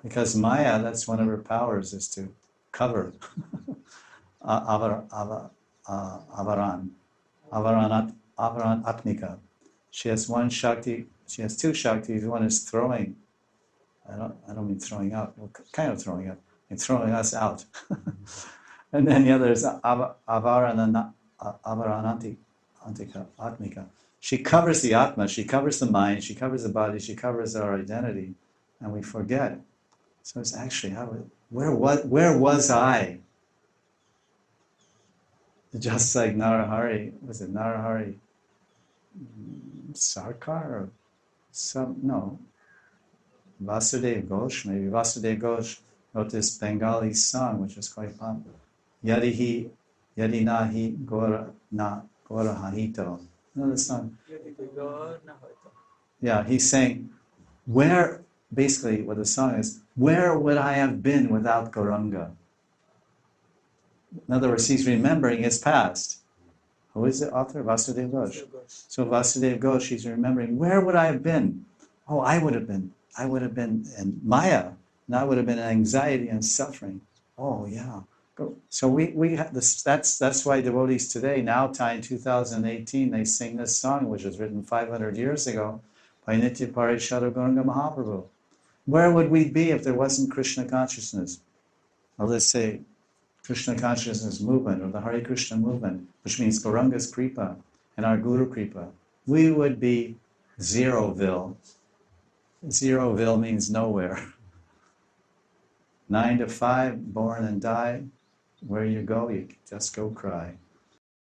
Because Maya, that's one of her powers, is to cover. Avaran. Avaran Atmika. She has one Shakti, she has two Shaktis. One is throwing. I don't mean throwing out, well, kind of throwing up, and throwing us out. And then the other is Avaranantika, Atmika. She covers the Atma, she covers the mind, she covers the body, she covers our identity, and we forget. So it's actually, where was I? Just like Narahari, was it Narahari Sarkar or Vasudev Ghosh, maybe Vasudev Ghosh wrote this Bengali song which is quite popular. Yadi nahi gora hahito. You know the song? Yeah, he's saying, basically what the song is, where would I have been without Gauranga? In other words, he's remembering his past. Who is the author? Vasudev Ghosh. So Vasudev Ghosh, he's remembering, where would I have been? Oh, I would have been in Maya, and I would have been in anxiety and suffering. Oh, yeah. So we have this, that's why devotees today, now in 2018, they sing this song, which was written 500 years ago by Nitya Parishad Gauranga Mahaprabhu. Where would we be if there wasn't Krishna consciousness? Or let's say Krishna consciousness movement, or the Hare Krishna movement, which means Gauranga's Kripa and our Guru Kripa. We would be Zeroville. Zeroville means nowhere. 9 to 5, born and die. Where you go, you just go cry.